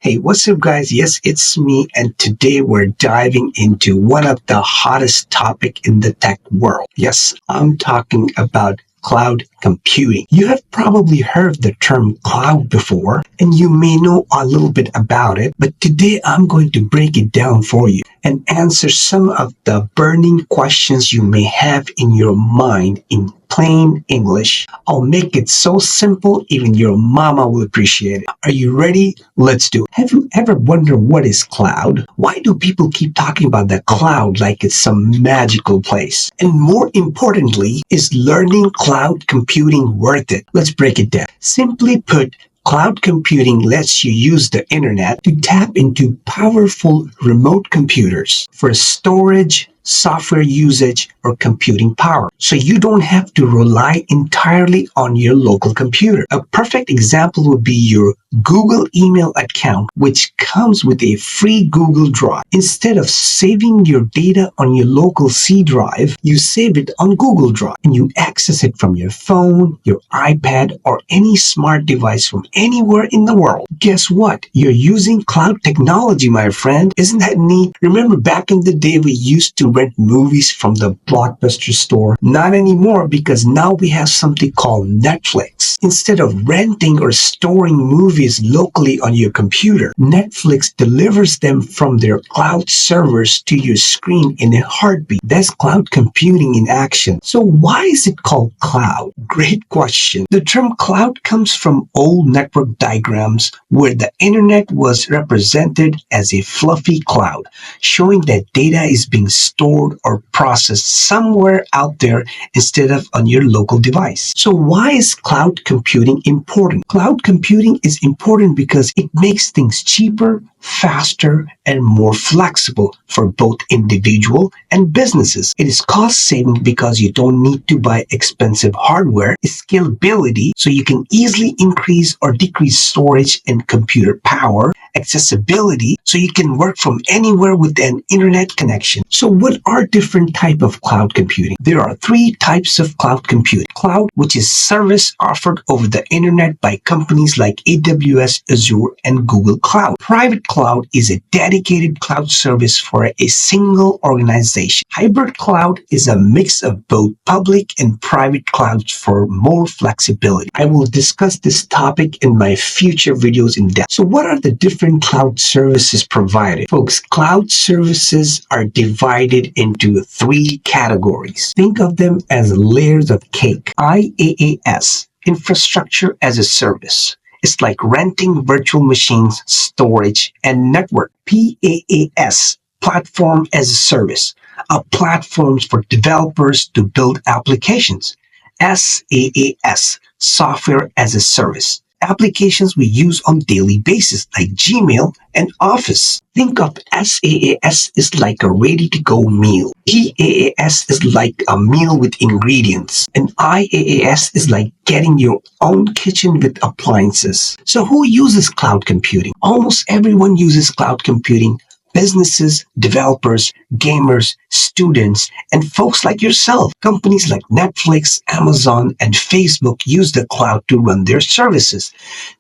Hey, what's up, guys? Yes, it's me, and today we're diving into one of the hottest topic in the tech world. Yes, I'm talking about cloud computing. You have probably heard the term cloud before, and you may know a little bit about it, but today I'm going to break it down for you and answer some of the burning questions you may have in your mind in plain English. I'll make it so simple, even your mama will appreciate it. Are you ready? Let's do it. Have you ever wondered what is cloud? Why do people keep talking about the cloud like it's some magical place? And more importantly, is learning cloud computing worth it? Let's break it down. Simply put, cloud computing lets you use the internet to tap into powerful remote computers for storage, software usage, or computing power. So you don't have to rely entirely on your local computer. A perfect example would be your Google email account, which comes with a free Google Drive. Instead of saving your data on your local C drive, you save it on Google Drive and you access it from your phone, your iPad, or any smart device from anywhere in the world. Guess what? You're using cloud technology, my friend. Isn't that neat? Remember back in the day we used to rent movies from the Blockbuster store? Not anymore, because now we have something called Netflix. Instead of renting or storing movies locally on your computer, Netflix delivers them from their cloud servers to your screen in a heartbeat. That's cloud computing in action. So why is it called cloud? Great question. The term cloud comes from old network diagrams where the internet was represented as a fluffy cloud, showing that data is being stored or processed somewhere out there instead of on your local device. So why is cloud computing important? Cloud computing is important because it makes things cheaper, faster, and more flexible for both individual and businesses. It is cost saving because you don't need to buy expensive hardware. Scalability, so you can easily increase or decrease storage and computer power. Accessibility, so you can work from anywhere with an internet connection. So what are different types of cloud computing? There are three types of cloud computing. Cloud, which is service offered over the internet by companies like AWS, Azure, and Google Cloud. Private cloud is a dedicated cloud service for a single organization. Hybrid cloud is a mix of both public and private clouds for more flexibility. I will discuss this topic in my future videos in depth. So what are the different cloud services provided? Folks, cloud services are divided into three categories. Think of them as layers of cake. IaaS, infrastructure as a service. It's like renting virtual machines, storage, and network. PaaS, platform as a service, are platforms for developers to build applications. SaaS, software as a service, applications we use on daily basis like Gmail and Office. Think of SaaS is like a ready-to-go meal. PaaS is like a meal with ingredients. And IaaS is like getting your own kitchen with appliances. So who uses cloud computing? Almost everyone uses cloud computing. Businesses, developers, gamers, students, and folks like yourself. Companies like Netflix, Amazon, and Facebook use the cloud to run their services.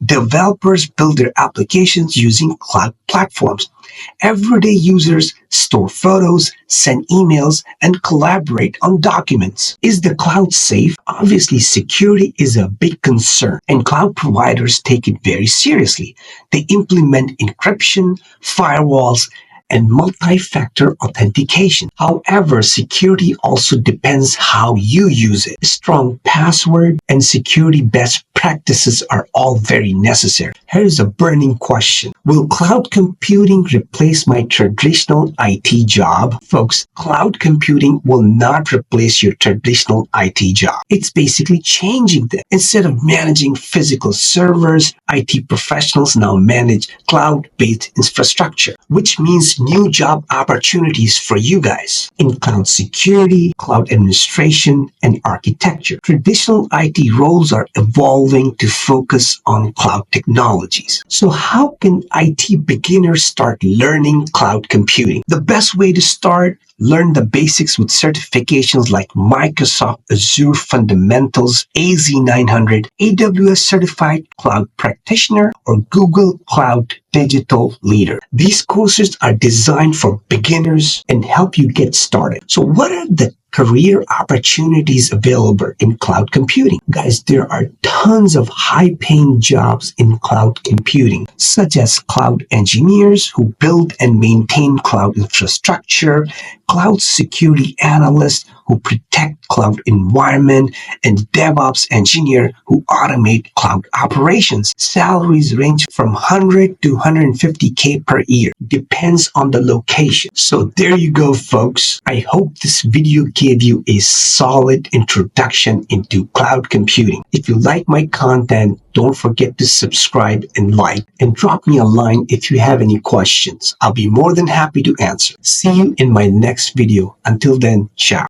Developers build their applications using cloud platforms. Everyday users store photos, send emails, and collaborate on documents. Is the cloud safe? Obviously, security is a big concern, and cloud providers take it very seriously. They implement encryption, firewalls, and multi-factor authentication. However, security also depends how you use it. A strong password and security best practices are all very necessary. Here's a burning question. Will cloud computing replace my traditional IT job? Folks, cloud computing will not replace your traditional IT job. It's basically changing them. Instead of managing physical servers, IT professionals now manage cloud-based infrastructure, which means new job opportunities for you guys in cloud security, cloud administration, and architecture. Traditional IT roles are evolving to focus on cloud technologies. So how can IT beginners start learning cloud computing? The best way to start, Learn the basics with certifications like Microsoft Azure Fundamentals, AZ900, AWS Certified Cloud Practitioner, or Google Cloud Digital Leader. These courses are designed for beginners and help you get started. So what are the career opportunities available in cloud computing? Guys, there are tons of high-paying jobs in cloud computing, such as cloud engineers who build and maintain cloud infrastructure, cloud security analysts who protect cloud environment, and DevOps engineer who automate cloud operations. Salaries range from 100 to 150K per year. Depends on the location. So there you go, folks. I hope this video gave you a solid introduction into cloud computing. If you like my content, don't forget to subscribe and like, and drop me a line if you have any questions. I'll be more than happy to answer. See you in my next video. Until then, ciao.